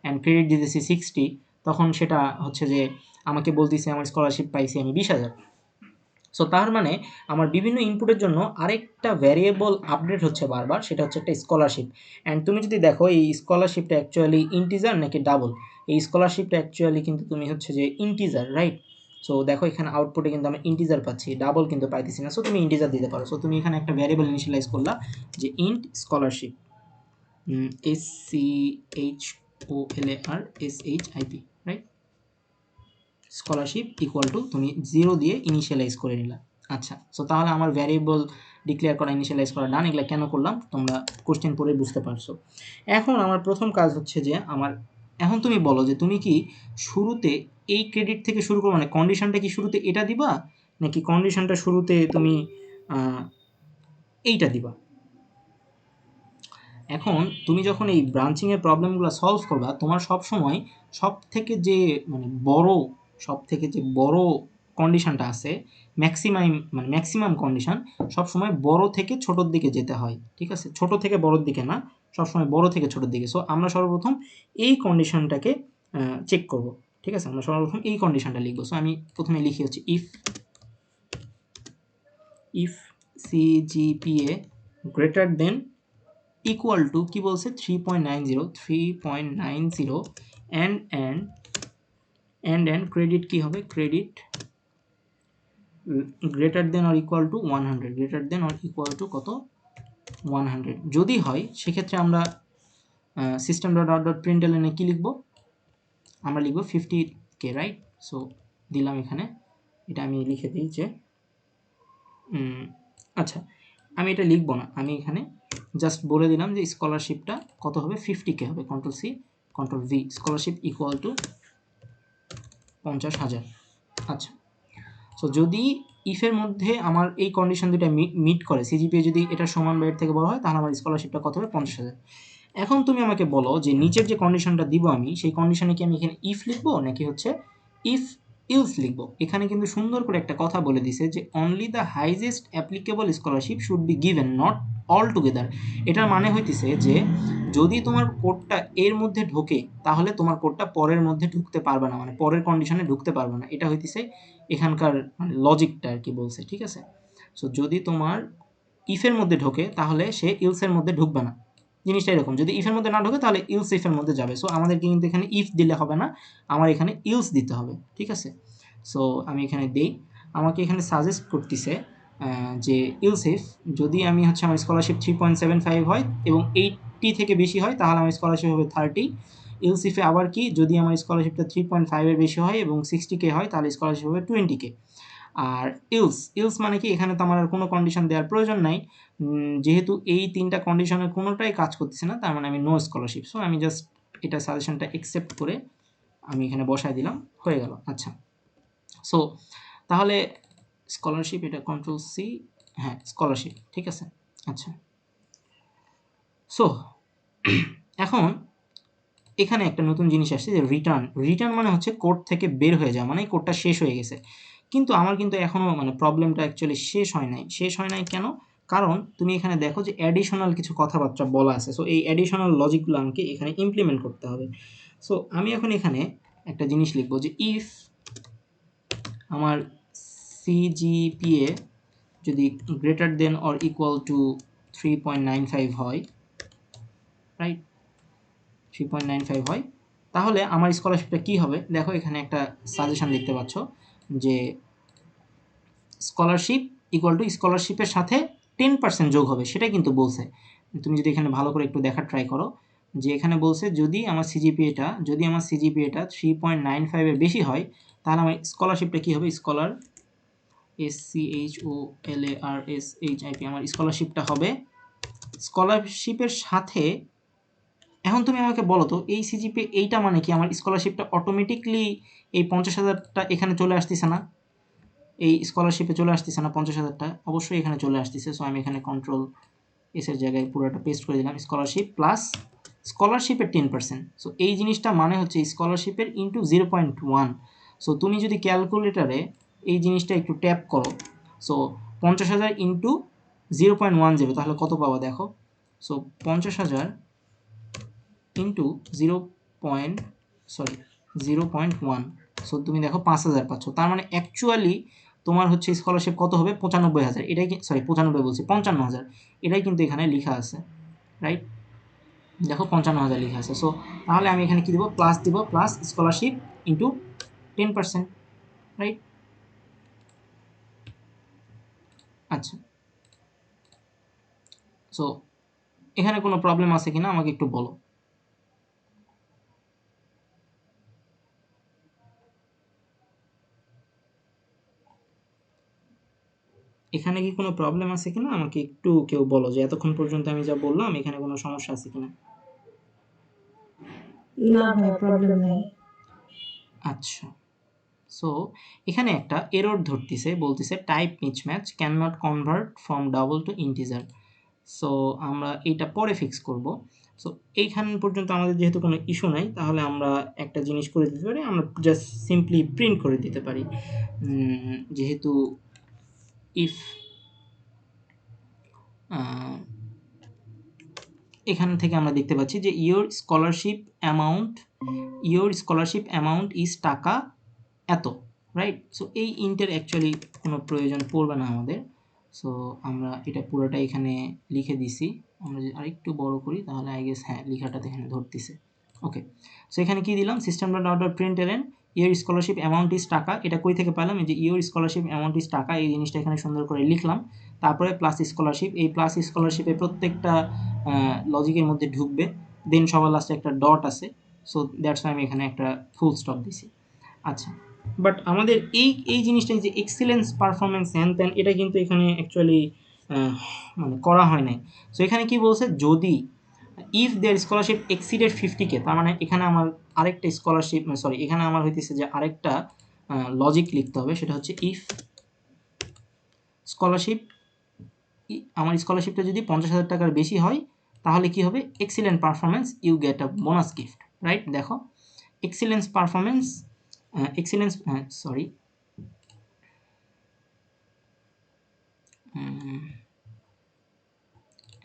অ্যান্ড ক্রেডিট দিতেছি 60, তখন সেটা হচ্ছে যে আমাকে বলতেছে আমার স্কলারশিপ পাইছি আমি 20,000। সো তার মানে আমার বিভিন্ন ইনপুটের জন্য আরেকটা ভ্যারিয়েবল আপডেট হচ্ছে বারবার, সেটা হচ্ছে একটা স্কলারশিপ। অ্যান্ড তুমি যদি দেখো এই স্কলারশিপটা অ্যাকচুয়ালি ইন্টিজার নাকি ডাবল, এই স্কলারশিপটা অ্যাকচুয়ালি কিন্তু তুমি হচ্ছে যে ইন্টিজার, রাইট। সো দেখো এখানে আউটপুটে কিন্তু আমি ইন্টিজার পাচ্ছি, ডাবল কিন্তু পাইতেছি না। সো তুমি ইন্টিজার দিতে পারো। সো তুমি এখানে একটা ভ্যারিয়েবল ইনিশিয়ালাইজ করলা যে int scholarship, SCHOLARSHIP, right, scholarship equal two তুমি 0 দিয়ে ইনিশিয়ালাইজ করে নিলা। আচ্ছা, সো তাহলে আমার ভ্যারিয়েবল ডিক্লেয়ার করা, ইনিশিয়ালাইজ করা ডান। এগুলো কেন করলাম তোমরা কোশ্চেন পড়ে বুঝতে পারছো। এখন আমার প্রথম কাজ হচ্ছে যে এখন তুমি বলো যে তুমি কি শুরুতে এই ক্রেডিট থেকে শুরু করো, মানে কন্ডিশনটা কি শুরুতে এটা দিবা নাকি কন্ডিশনটা শুরুতে তুমি এইটা দিবা। এখন তুমি যখন এই ব্রাঞ্চিংয়ের প্রবলেমগুলো সলভ করবা, তোমার সবসময় সব থেকে যে বড় কন্ডিশনটা আছে, ম্যাক্সিমাম কন্ডিশন সবসময় বড় থেকে ছোটোর দিকে যেতে হয়, ঠিক আছে, ছোট থেকে বড়োর দিকে না, সবসময় বড় থেকে ছোটোর দিকে। সো আমরা সর্বপ্রথম এই কন্ডিশনটাকে চেক করব, ঠিক আছে, আমরা সর্বপ্রথম এই কন্ডিশনটা লিখবো। সো আমি প্রথমে লিখি হচ্ছে if CGPA greater than equal to কি বলছে 3.90 অ্যান্ড ক্রেডিট কি হবে, credit greater than or equal to 100, greater than or equal to কত 100 যদি হয়, সেক্ষেত্রে আমরা সিস্টেম ডট আউট ডট প্রিন্টএলএন কি লিখবো, আমরা লিখবো 50K, রাইট। সো দিলাম এখানে, এটা আমি লিখে দিই যে আচ্ছা, আমি এটা লিখবো না, আমি এখানে জাস্ট বলে দিলাম যে স্কলারশিপটা কত হবে, 50K হবে। Control C control V, scholarship equal to 50,000। আচ্ছা, সো যদি ইফের মধ্যে আমার এই কন্ডিশন দুটা মিট করে, সিজিপিএ যদি এটা সমান বা এর থেকে বড় হয়, তাহলে আমার স্কলারশিপটা কত হবে, 50,000। এখন তুমি আমাকে বলো যে নিচের যে কন্ডিশনটা দিব আমি, সেই কন্ডিশনে কি আমি এখানে ইফ লিখবো নাকি হচ্ছে ইফ ইলস লিখবো। এখানে কিন্তু সুন্দর করে একটা কথা বলে দিছে যে only the highest applicable scholarship should be given, not all together. এটার মানে হইতেছে যে যদি তোমার কোডটা এর মধ্যে ঢোকে, তাহলে তোমার কোডটা পরের মধ্যে ঢুকতে পারবে না, মানে পরের কন্ডিশনে ঢুকতে পারবে না। এটা হইতেছে এখানকার মানে লজিকটা আর কি বলছে, ঠিক আছে। সো যদি তোমার ইফের মধ্যে ঢোকে, তাহলে সে ইলসের মধ্যে ঢুকবে না। জিনিসটা এরকম, যদি ইফের মধ্যে না ঢোকে তাহলে ইলস ইফের মধ্যে যাবে। সো আমাদেরকে কিন্তু এখানে ইফ দিলে হবে না, আমার এখানে ইলস দিতে হবে, ঠিক আছে। সো আমি এখানে দেই, আমাকে এখানে সাজেস্ট করতেছে যে ইলস ইফ যদি আমি হচ্ছে আমার স্কলারশিপ 3.75 হয় এবং 80 থেকে বেশি হয়, তাহলে আমার স্কলারশিপ হবে 30। ইলস ইফে আবার কি, যদি আমার স্কলারশিপটা 3.5-এর বেশি হয় এবং 60K হয়, তাহলে স্কলারশিপ হবে 20K। আর ইলস মানে কি, এখানে তো আমার আর কোনো কন্ডিশন দেওয়ার প্রয়োজন নাই, যেহেতু এই তিনটা কন্ডিশনের কোনোটাই কাজ করতেছে না, তার মানে আমি নো স্কলারশিপ। সো আমি জাস্ট এটা সাজেশনটা অ্যাকসেপ্ট করে আমি এখানে বসায় দিলাম, হয়ে গেল। আচ্ছা, সো তাহলে স্কলারশিপ, এটা কন্ট্রোল সি, হ্যাঁ স্কলারশিপ, ঠিক আছে। আচ্ছা, সো এখন এখানে একটা নতুন জিনিস আসছে যে রিটার্ন মানে হচ্ছে কোড থেকে বের হয়ে যাওয়া, মানে কোডটা শেষ হয়ে গেছে। কিন্তু আমার কিন্তু এখনও মানে প্রবলেমটা অ্যাকচুয়ালি শেষ হয় নাই কেন, কারণ তুমি এখানে দেখো যে অ্যাডিশনাল কিছু কথাবার্তা বলা আছে। সো এই অ্যাডিশনাল লজিকগুলো আমাকে এখানে ইমপ্লিমেন্ট করতে হবে। সো আমি এখন এখানে একটা জিনিস লিখবো যে ইফ আমার সিজিপিএ যদি greater than or equal to 3.95 হয়, রাইট, 3.95 হয়, তাহলে আমার স্কলারশিপটা কী হবে। দেখো এখানে একটা সাজেশন দেখতে পাচ্ছ যে স্কলারশিপ ইকুয়াল টু স্কলারশিপের সাথে 10% যোগ হবে, সেটাই কিন্তু বলছে। তুমি যদি এখানে ভালো করে একটু দেখার ট্রাই করো যে এখানে বলছে যদি আমার সিজিপিএটা 3.95-এর বেশি হয়, তাহলে আমার স্কলারশিপটা কী হবে। স্কলার SCHOLARSHIP আমার স্কলারশিপটা হবে স্কলারশিপের সাথে। এখন তুমি আমাকে বলো তো এই সিজিপিএ এইটা মানে কি আমার স্কলারশিপটা অটোমেটিকলি এই 50,000টা এখানে চলে আসতেছে না, এই স্কলারশিপে চলে আসতেছে না 50,000টা, অবশ্যই এখানে চলে আসতেছে। সো আমি এখানে কন্ট্রোল এসের জায়গায় পুরোটা পেস্ট করে দিলাম, স্কলারশিপ প্লাস স্কলারশিপের 10%। সো এই জিনিসটা মানে হচ্ছে স্কলারশিপের ইন্টু 0.1। সো তুমি যদি ক্যালকুলেটারে এই জিনিসটা একটু ট্যাপ করো, সো 50,000 ইন্টু 0.10 তাহলে কত পাবা দেখো। সো 50,000 ইন্টু 0.1, সো তুমি দেখো 5,000 পাচ্ছ। তার মানে অ্যাকচুয়ালি তোমার হচ্ছে স্কলারশিপ কত হবে 95,000, এটাই 95 বলছি 55,000, এটাই কিন্তু এখানে লেখা আছে, রাইট। দেখো 55,000 লেখা আছে। সো তাহলে আমি এখানে কি দিব, প্লাস দিব, প্লাস স্কলারশিপ ইন্টু 10%, রাইট। আচ্ছা, সো এখানে কোনো প্রবলেম আছে কিনা আমাকে একটু বলো। এখানে কি কোনো প্রবলেম আছে কিনা আমাকে একটু কেউ বলো যে এতক্ষণ পর্যন্ত আমি যা বললাম এখানে কোনো সমস্যা আছে কিনা। না ভাইয়া, প্রবলেম নাই। আচ্ছা, সো এখানে একটা এরর ধরতেছে, বলতেছে type mismatch can not convert from double to integer. So আমরা এইটা পরে ফিক্স করব। সো এইখান পর্যন্ত আমাদের যেহেতু কোনো ইস্যু নাই, তাহলে আমরা একটা জিনিস করে দিতে পারি, আমরা জাস্ট সিম্পলি প্রিন্ট করে দিতে পারি। যেহেতু ইফ এখান থেকে আমরা দেখতে পাচ্ছি যে ইয়োর স্কলারশিপ অ্যামাউন্ট ইজ টাকা এত, রাইট। সো এই ইন্টের অ্যাকচুয়ালি কোনো প্রয়োজন পড়বে না আমাদের। সো আমরা এটা পুরোটা এখানে লিখে দিছি। আমরা যদি আরেকটু বড় করি তাহলে আই গেস হ্যাঁ লেখাটাতে এখানে ধরতেছে। ওকে, সো এখানে কি দিলাম, system dot out dot প্রিন্টএলএন your scholarship amount is টাকা। এটা কই থেকে পেলাম, এই যে ইয়োর স্কলারশিপ অ্যামাউন্ট ইজ টাকা, এই জিনিসটা এখানে সুন্দর করে লিখলাম। তারপরে প্লাস স্কলারশিপ, এই প্লাস স্কলারশিপে প্রত্যেকটা লজিকের মধ্যে ঢুকবে, দেন সবার লাস্টে একটা ডট আছে। সো দ্যাটস ওয়াই আমি এখানে একটা ফুল স্টপ দিছি। আচ্ছা, বাট আমাদের এই এই জিনিসটা যে এক্সিলেন্স পারফরমেন্স হ্যান ত্যান, এটা কিন্তু এখানে অ্যাকচুয়ালি মানে করা হয় নাই। সো এখানে কি বলছে, যদি if their scholarship exceeded 50K, তার মানে এখানে আমার আরেকটা স্কলারশিপ, সরি এখানে আমার হইতেছে যে আরেকটা লজিক লিখতে হবে, সেটা হচ্ছে ইফ স্কলারশিপ, আমার স্কলারশিপটা যদি 50,000 টাকার বেশি হয়, তাহলে কি হবে, excellent performance you get a bonus gift, right. দেখো এক্সিলেন্স পারফরমেন্স, এক্সিলেন্স, সরি,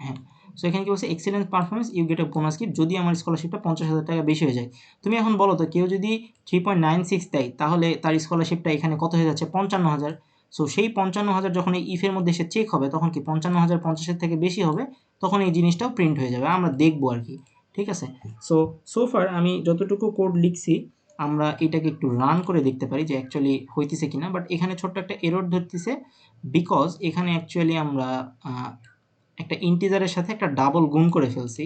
হ্যাঁ। সো এখানে কি বলছে, excellent performance you get a bonus gift যদি আমার স্কলারশিপটা 50,000 টাকা বেশি হয়ে যায়। তুমি এখন বলো তো, কেউ যদি 3.96 দেয়, তাহলে তার স্কলারশিপটা এখানে কত হয়ে যাচ্ছে, 55,000। সো সেই 55,000 যখন এই ইফের মধ্যে এসে চেক হবে, তখন কি 55,000 50-এর থেকে বেশি হবে, তখন এই জিনিসটাও প্রিন্ট হয়ে যাবে, আমরা দেখবো আর কি। ঠিক আছে, সো সোফার আমি যতটুকু কোড লিখছি, আমরা এটাকে একটু রান করে দেখতে পারি যে অ্যাকচুয়ালি হইতেছে কিনা। বাট এখানে ছোট্ট একটা এরর ধরতেছে, বিকজ এখানে অ্যাকচুয়ালি আমরা একটা ইন্টিজারের সাথে একটা ডাবল গুণ করে ফেলছি।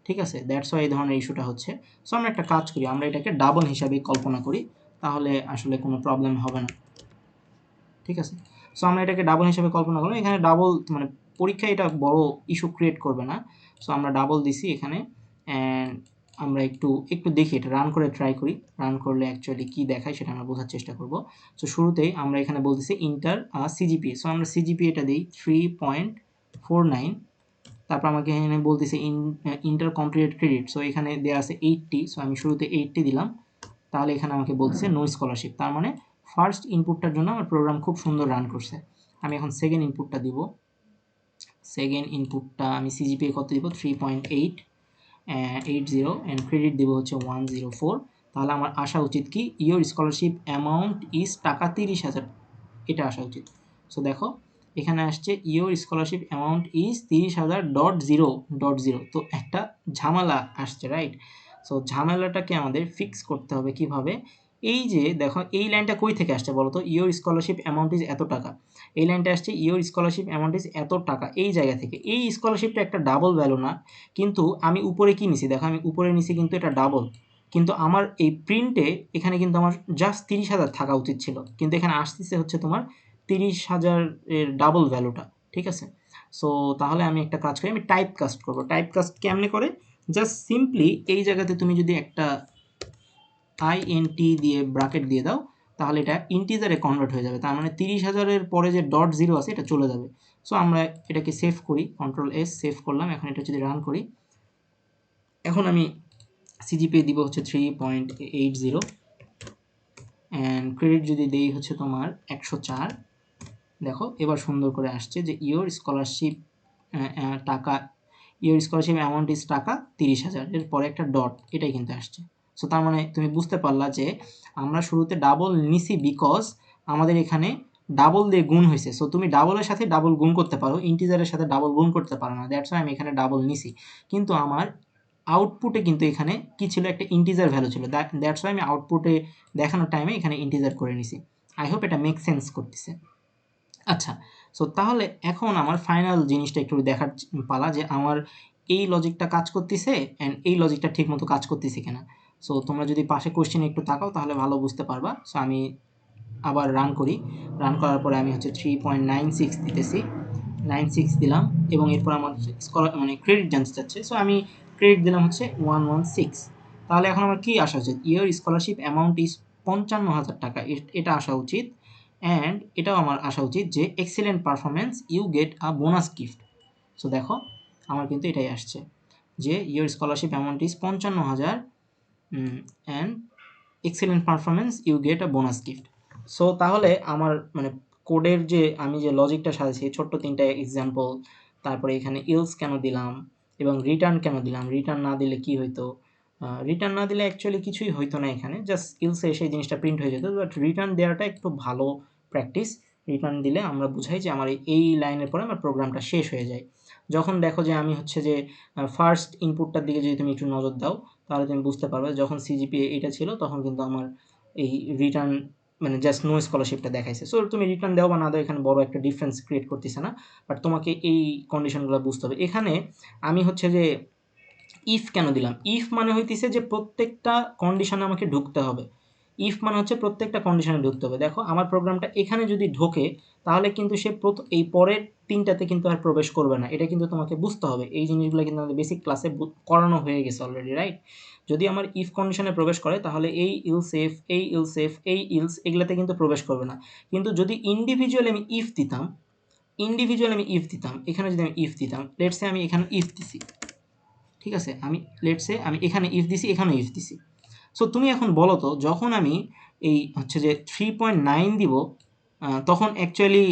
ঠিক আছে, দ্যাটস ওয়াই এই ধরনের ইস্যুটা হচ্ছে। সো আমরা একটা কাজ করি, আমরা এটাকে ডাবল হিসাবে কল্পনা করি, তাহলে আসলে কোনো প্রবলেম হবে না। ঠিক আছে, সো আমরা এটাকে ডাবল হিসাবে কল্পনা করলাম, এখানে ডাবল মানে পরীক্ষায় এটা বড় ইস্যু ক্রিয়েট করবে না। সো আমরা ডাবল দিছি এখানে, অ্যান্ড আমরা একটু দেখি, এটা রান করে ট্রাই করি, রান করলে অ্যাকচুয়ালি কী দেখায় সেটা আমরা বোঝার চেষ্টা করব। সো শুরুতেই আমরা এখানে বলতেছি ইন্টার সিজিপিএ, সো আমরা সিজিপিএটা দিই 3.49। তারপর আমাকে এখানে বলতেছে ইন্টার কমপ্লিটেড ক্রেডিট, সো এখানে দেওয়া আছে 80, সো আমি শুরুতে 80 দিলাম। তাহলে এখানে আমাকে বলতেছে নো স্কলারশিপ, তার মানে ফার্স্ট ইনপুটটার জন্য আমার প্রোগ্রাম খুব সুন্দর রান করছে। আমি এখন সেকেন্ড ইনপুটটা দিব, সেকেন্ড ইনপুটটা আমি সিজিপিএ কত দিব 3.80 অ্যান্ড ক্রেডিট দেবো হচ্ছে 104। তাহলে আমার আসা উচিত কি ইয়োর স্কলারশিপ অ্যামাউন্ট ইজ টাকা 30,000, এটা আসা উচিত। সো দেখো এখানে আসছে your scholarship amount is 30,000 dot zero dot zero. তো একটা ঝামেলা আসছে, রাইট? সো ঝামেলাটাকে আমাদের ফিক্স করতে হবে কিভাবে। এই যে দেখো এই লাইনটা কই থেকে আসছে বলো তো, ইয়োর স্কলারশিপ অ্যামাউন্ট ইজ এত টাকা, এই লাইনটা আসছে ইয়োর স্কলারশিপ অ্যামাউন্ট ইজ এত টাকা, এই জায়গা থেকে। এই স্কলারশিপটা একটা ডাবল ভ্যালু না, কিন্তু আমি উপরে কি নিছি দেখো, আমি উপরে নিছি কিন্তু এটা ডাবল, কিন্তু আমার এই প্রিন্টে এখানে কিন্তু আমার জাস্ট 30,000 থাকা উচিত ছিল, কিন্তু এখানে আসতেছে হচ্ছে তোমার 30,000 এর ডাবল ভ্যালুটা, ঠিক আছে? সো তাহলে আমি একটা কাজ করি, আমি টাইপ কাস্ট করবো। টাইপ কাস্ট কেমনে করে, জাস্ট সিম্পলি এই জায়গাতে তুমি যদি একটা আইএনটি দিয়ে ব্র্যাকেট দিয়ে দাও, তাহলে এটা ইন্টিজারে কনভার্ট হয়ে যাবে। তার মানে 30,000-এর পরে যে ডট জিরো আছে এটা চলে যাবে। সো আমরা এটাকে সেভ করি, কন্ট্রোল এস, সেভ করলাম। এখন এটা যদি রান করি, এখন আমি সিজিপিএ দিব হচ্ছে 3.80 অ্যান্ড ক্রেডিট যদি দেই হচ্ছে তোমার 104। দেখো এবার সুন্দর করে আসছে যে ইয়োর স্কলারশিপ টাকা, ইয়োর স্কলারশিপ অ্যামাউন্ট ইজ টাকা 30,000, এর পরে একটা ডট, এটাই কিন্তু আসছে। সো তার মানে তুমি বুঝতে পারলা যে আমরা শুরুতে ডাবল নিছি বিকজ আমাদের এখানে ডাবল দিয়ে গুণ হয়েছে। সো তুমি ডাবলের সাথে ডাবল গুণ করতে পারো, ইন্টিজারের সাথে ডাবল গুণ করতে পারো না, দ্যাটস ওয়াই আমি এখানে ডাবল নিছি। কিন্তু আমার আউটপুটে কিন্তু এখানে কি ছিল, একটা ইন্টিজার ভ্যালু ছিল, দ্যাটস ওয়াই আমি আউটপুটে দেখানোর টাইমে এখানে ইন্টিজার করে নিছি। আই হোপ এটা মেক সেন্স করতেছে। আচ্ছা, সো তাহলে এখন আমার ফাইনাল জিনিসটা একটু দেখার পালা যে আমার এই লজিকটা কাজ করতেছে অ্যান্ড এই লজিকটা ঠিকমতো কাজ করতেছে কিনা। সো তোমরা যদি পাশে কোশ্চেনে একটু তাকাও তাহলে ভালো বুঝতে পারবা। সো আমি আবার রান করি, রান করার পরে আমি হচ্ছে 3.96 দিতেছি, 96 দিলাম এবং এরপর আমার মানে ক্রেডিট জানতে চাচ্ছে। সো আমি ক্রেডিট দিলাম হচ্ছে 116। তাহলে এখন আমার কি আসা উচিত, ইয়ার স্কলারশিপ অ্যামাউন্ট ইজ 55,000 টাকা, এটা আসা উচিত। অ্যান্ড এটাও আমার আসা উচিত যে excellent performance you get a bonus gift. So দেখো আমার কিন্তু এটাই আসছে যে your scholarship amount is 55,000 and excellent performance you get a bonus gift. So তাহলে আমার মানে কোডের যে আমি যে লজিকটা সাজাইছি, ছোট্ট 3টা এক্সাম্পল, তারপরে এখানে ইলস কেন দিলাম এবং রিটার্ন কেন দিলাম, রিটার্ন না দিলে কি হইতো, রিটার্ন না দিলে অ্যাকচুয়ালি কিছুই হইতো না, এখানে জাস্ট ইলসে সেই জিনিসটা প্রিন্ট হয়ে যেত, বাট রিটার্ন দেওয়াটা একটু ভালো প্র্যাকটিস। রিটার্ন দিলে আমরা বুঝাই যে আমার এই লাইনের পরে আমার প্রোগ্রামটা শেষ হয়ে যায়। যখন দেখো যে আমি হচ্ছে যে ফার্স্ট ইনপুটটার দিকে যদি তুমি একটু নজর দাও, তাহলে তুমি বুঝতে পারবে যখন সিজিপিএ এটা ছিল তখন কিন্তু আমার এই রিটার্ন মানে জাস্ট নো স্কলারশিপটা দেখাইছে। সো তুমি রিটার্ন দাও বা না দাও এখানে বড় একটা ডিফারেন্স ক্রিয়েট করতেছে না, বাট তোমাকে এই কন্ডিশনগুলো বুঝতে হবে। এখানে আমি হচ্ছে যে ইফ কেন দিলাম, ইফ মানে হইতেছে যে প্রত্যেকটা কন্ডিশনে আমাকে ঢুকতে হবে। ইফ মানে হচ্ছে প্রত্যেকটা কন্ডিশনে ঢুকতে হবে। দেখো আমার প্রোগ্রামটা এখানে যদি ঢোকে তাহলে কিন্তু সে এই পরের 3টাতে কিন্তু আর প্রবেশ করবে না, এটা কিন্তু তোমাকে বুঝতে হবে। এই জিনিসগুলো কিন্তু আমাদের বেসিক ক্লাসে করানো হয়ে গেছে অলরেডি, রাইট? যদি আমার ইফ কন্ডিশনে প্রবেশ করে তাহলে এই ইলস এফ, এই ইলস এফ, এই ইলস এগুলাতে কিন্তু প্রবেশ করবে না। কিন্তু যদি ইন্ডিভিজুয়ালি আমি ইফ দিতাম, এখানে যদি আমি ইফ দিতাম, লেটস সে আমি এখানে ইফ দিছি, ঠিক আছে? আমি লেটস সে আমি এখানে ইফ দিছি, এখানেও ইফ দিছি। সো তুমি এখন বলো তো যখন আমি এই হচ্ছে যে 3.9 দিব তখন অ্যাকচুয়ালি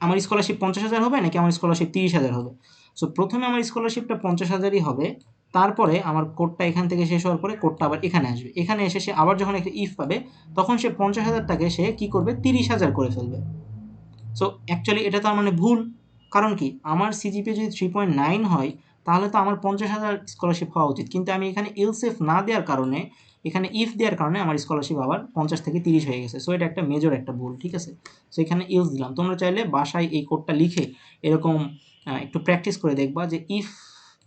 আমার স্কলারশিপ 50,000 হবে নাকি আমার স্কলারশিপ 30,000 হবে? সো প্রথমে আমার স্কলারশিপটা 50,000ই হবে, তারপরে আমার কোডটা এখান থেকে শেষ হওয়ার পরে কোডটা আবার এখানে আসবে, এখানে এসে সে আবার যখন একটা ইফ পাবে তখন সে 50,000টাকে সে কী করবে, 30,000 করে ফেলবে। সো অ্যাকচুয়ালি এটা তার মানে ভুল। কারণ কি, আমার সিজিপিএ যদি 3.9 হয় তাহলে তো আমার 50,000 স্কলারশিপ হওয়া উচিত, কিন্তু আমি এখানে এলসেফ না দেওয়ার কারণে, এখানে ইফ দেওয়ার কারণে আমার স্কলারশিপ আবার 50 থেকে 30 হয়ে গেছে। সো এটা একটা মেজর একটা ভুল, ঠিক আছে? সো এখানে ইলস দিলাম। তোমরা চাইলে বাসায় এই কোডটা লিখে এরকম একটু প্র্যাকটিস করে দেখবা যে ইফ,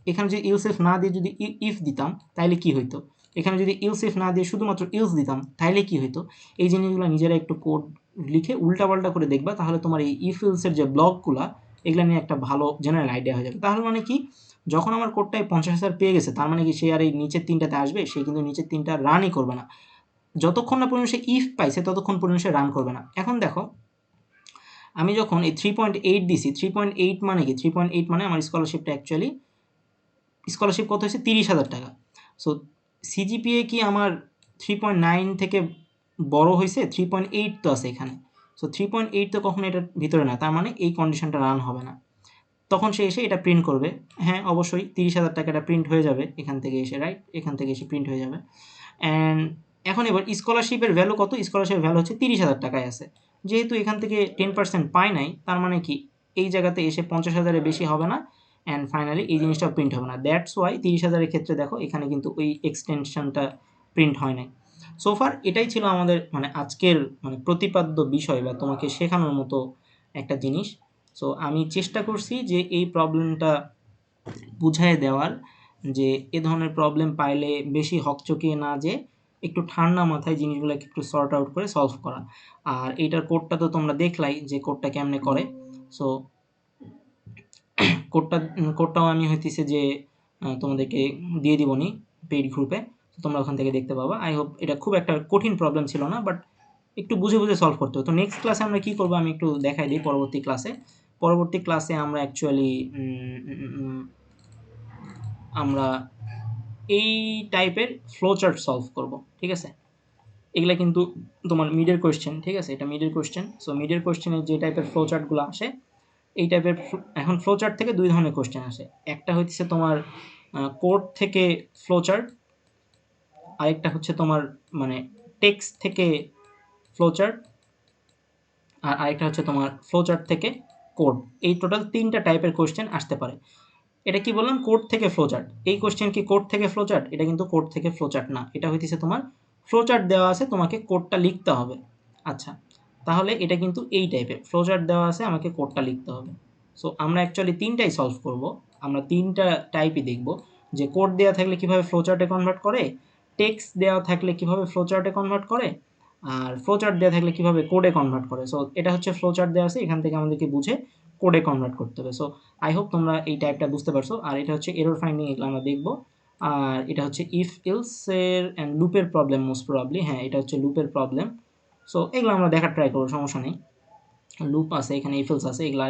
এখানে যদি ইলসেফ না দিয়ে যদি ইফ দিতাম তাইলে কি হইতো, এখানে যদি ইলসেফ না দিয়ে শুধুমাত্র ইলস দিতাম তাইলে কি হইতো। এই জিনিসগুলো নিজেরা একটু কোড লিখে উল্টাপাল্টা করে দেখবা, তাহলে তোমার এই ইফ ইলসের যে ব্লকগুলা এগুলো নিয়ে একটা ভালো জেনারেল আইডিয়া হয়ে যাবে। তাহলে মানে কি, যখন আমার কোডটায় 50,000 পেয়ে গেছে তার মানে কি সে আর এই নিচের 3টাতে আসবে, সে কিন্তু নিচের 3টা রানই করবে না। যতক্ষণ না পর্যন্ত সে ইফ পাইছে ততক্ষণ পর্যন্ত সে রান করবে না। এখন দেখো আমি যখন এই 3.8 দিছি, 3.8 মানে কি, 3.8 মানে আমার স্কলারশিপটা অ্যাকচুয়ালি স্কলারশিপ কত হয়েছে, 30,000 টাকা। সো সিজিপিএ কি আমার 3.9 থেকে বড় হয়েছে, 3.8 তো আছে এখানে। সো 3.8 তো কখনো এটার ভিতরে না, তার মানে এই কন্ডিশনটা রান হবে না। তখন সে এসে এটা প্রিন্ট করবে। হ্যাঁ, অবশ্যই 30,000 টাকাটা প্রিন্ট হয়ে যাবে এখান থেকে এসে, রাইট? এখান থেকে এসে প্রিন্ট হয়ে যাবে। অ্যান্ড এখন এবার স্কলারশিপের ভ্যালু কত? স্কলারশিপের ভ্যালু হচ্ছে 30,000 টাকায় আছে। যেহেতু এখান থেকে 10% পায় নাই, তার মানে কি এই জায়গাতে এসে 50,000 এর বেশি হবে না, অ্যান্ড ফাইনালি এই জিনিসটাও প্রিন্ট হবে না। দ্যাটস ওয়াই 30,000 এর ক্ষেত্রে দেখো এখানে কিন্তু ওই এক্সটেনশনটা প্রিন্ট হয় নাই। সো ফার এটাই ছিল আমাদের মানে আজকের মানে প্রতিপাদ্য বিষয় বা তোমাকে শেখানোর মতো একটা জিনিস। সো আমি চেষ্টা করছি যে এই প্রবলেমটা বুঝায় দেওয়ার, যে এ ধরনের প্রবলেম পাইলে বেশি হকচকিয়ে না যে একটু ঠান্ডা মাথায় জিনিসগুলোকে একটু সর্ট আউট করে সলভ করা। আর এইটার কোডটা তো তোমরা দেখলাই যে কোডটা কেমনে করে। সো কোডটাও আমি হইতেছে যে তোমাদেরকে দিয়ে দিবনি পেইড গ্রুপে, তোমরা ওখান থেকে দেখতে পাবা। আই হোপ এটা খুব একটা কঠিন প্রবলেম ছিল না, বাট একটু বুঝে বুঝে সলভ করতে হবে। তো নেক্সট ক্লাসে আমরা কী করবো আমি একটু দেখাই দিই। পরবর্তী ক্লাসে আমরা অ্যাকচুয়ালি আমরা এই টাইপের ফ্লোচার্ট সলভ করব, ঠিক আছে? এগুলা কিন্তু তোমার মিডের কোয়েশ্চেন, ঠিক আছে? এটা মিডের কোয়েশ্চেন। সো মিডের কোয়েশ্চেনের যে টাইপের ফ্লোচার্টগুলো আসে, এই টাইপের এখন ফ্লোচার্ট থেকে দুই ধরনের কোয়েশ্চেন আসে। একটা হচ্ছে তোমার কোড থেকে ফ্লোচার্ট, আরেকটা হচ্ছে তোমার মানে টেক্সট থেকে ফ্লোচার্ট, আর আরেকটা হচ্ছে তোমার ফ্লোচার্ট থেকে কোড। এই টোটাল 3টা টাইপের কোয়েশ্চেন আসতে পারে। এটা কি বললাম? কোড থেকে ফ্লোচার্ট। এই কোয়েশ্চেন কি কোড থেকে ফ্লোচার্ট? এটা কিন্তু কোড থেকে ফ্লোচার্ট না। এটা হইতেছে তোমার ফ্লোচার্ট দেওয়া আছে, তোমাকে কোডটা লিখতে হবে। আচ্ছা, তাহলে এটা কিন্তু এই টাইপের ফ্লোচার্ট দেওয়া আছে, আমাকে কোডটা লিখতে হবে। সো আমরা অ্যাকচুয়ালি 3টাই সলভ করব। আমরা 3টা টাইপই দেখব, যে কোড দেওয়া থাকলে কিভাবে ফ্লোচার্টে কনভার্ট করে, টেক্সট দেওয়া থাকলে কিভাবে ফ্লোচার্টে কনভার্ট করে, আর ফ্লোচার্ট দেওয়া থাকলে কিভাবে কোডে কনভার্ট করে। সো এটা হচ্ছে ফ্লোচার্ট দেওয়া আছে, এখান থেকে আমাদেরকে বুঝে কোডে কনভার্ট করতে হবে। সো আই হোপ তোমরা এই টাইপটা বুঝতে পারছো। আর এটা হচ্ছে এরর ফাইন্ডিং, এগুলো আমরা দেখবো। আর এটা হচ্ছে ইফ এলসের অ্যান্ড লুপের প্রবলেম মোস্ট প্রবাবলি। হ্যাঁ, এটা হচ্ছে লুপের প্রবলেম। সো এগুলো আমরা দেখার ট্রাই করবো, সমস্যা নেই। লুপ আছে এখানে, ইফ এলস আছে, এগুলো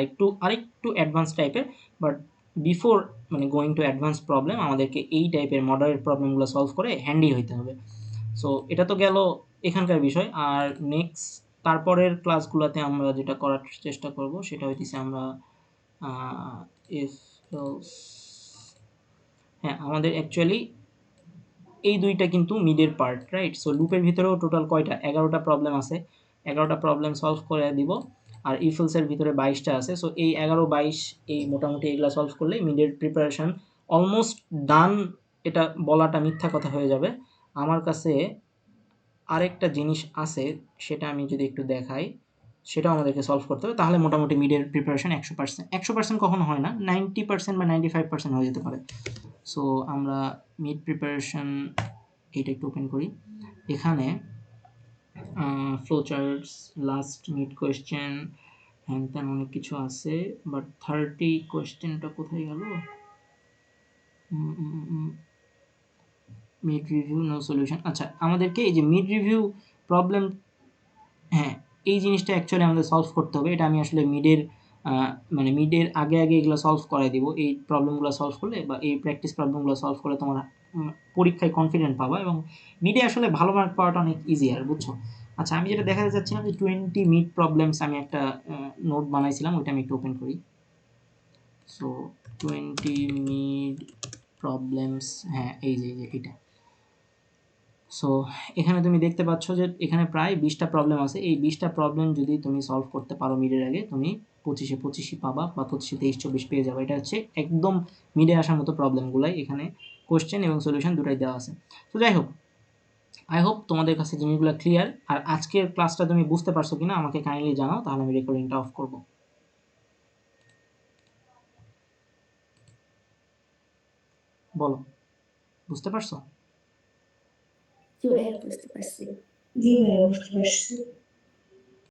আরেকটু অ্যাডভান্স টাইপের। বাট বিফোর মানে গোয়িং টু অ্যাডভান্স প্রবলেম, আমাদেরকে এই টাইপের মডারেট প্রবলেমগুলো সলভ করে হ্যান্ডি হইতে হবে। সো এটা তো গেল এখানকার বিষয়। আর নেক্সট তারপরের ক্লাসগুলোতে আমরা যেটা করার চেষ্টা করব সেটা হইতেছে আমরা ইফ এলস, হ্যাঁ আমাদের অ্যাকচুয়ালি এই দুইটা কিন্তু মিডের পার্ট, রাইট? সো লুপের ভিতরেও টোটাল কয়টা? 11টা প্রবলেম আছে। 11টা প্রবলেম সলভ করে দিব। আর ইফ এলসের ভিতরে 22টা আছে। সো এই 11 22 এই মোটামুটি এগুলা সলভ করলে মিডের প্রিপারেশন অলমোস্ট ডান। এটা বলাটা মিথ্যা কথা হয়ে যাবে। আমার কাছে আরেকটা জিনিস আছে, সেটা আমি যদি একটু দেখাই, সেটাও আমাদেরকে সলভ করতে হবে। তাহলে মোটামুটি মিডের প্রিপারেশন 100%, 100% কখনো হয় না, 90% বা 95% হয়ে যেতে পারে। সো আমরা মিড প্রিপারেশন এটা একটু ওপেন করি। এখানে ফ্লোচার্টস, লাস্ট মিড কোয়েশ্চেন, হ্যান ত্যান অনেক কিছু আছে। বাট 30 কোয়েশ্চেনটা কোথায় গেল? Mid review no solution. আচ্ছা, আমাদেরকে এই যে মিড রিভিউ প্রবলেম, হ্যাঁ এই জিনিসটা অ্যাকচুয়ালি আমাদের সলভ করতে হবে। এটা আমি আসলে মানে মিডের আগে আগে এগুলো সলভ করাই দিব। এই প্রবলেমগুলো সলভ করলে বা এই প্র্যাকটিস প্রবলেমগুলো সলভ করলে তোমরা পরীক্ষায় কনফিডেন্ট পাবা, এবং মিডে আসলে ভালো মার্ক পাওয়াটা অনেক ইজিয়ার, বুঝছো? আচ্ছা, আমি যেটা দেখাতে চাচ্ছিলাম যে 20 মিড প্রবলেমস, আমি একটা নোট বানাইছিলাম, ওইটা আমি একটু ওপেন করি। সো 20 মিড প্রবলেমস, হ্যাঁ এই যে এটা। সো এখানে তুমি দেখতে পাচ্ছ যে এখানে প্রায় 20টা প্রবলেম আছে। এই 20টা প্রবলেম যদি তুমি সলভ করতে পারো মিডের আগে, তুমি 25-25 পাবা, বা 25-23-24 পেয়ে যাবে। এটা হচ্ছে একদম মিডে আসার মতো প্রবলেমগুলাই এখানে কোশ্চেন এবং সলিউশন দুটাই দেওয়া আছে। তো যাই হোক, আই হোপ তোমাদের কাছে জিনিসগুলো ক্লিয়ার। আর আজকের ক্লাসটা তুমি বুঝতে পারছো কিনা আমাকে কাইন্ডলি জানাও, তাহলে আমি রেকর্ডিংটা অফ করব। বলো, বুঝতে পারছো? জি ভাইয়া, বুঝতে পারছি। জি ভাইয়া, বুঝতে পারছি।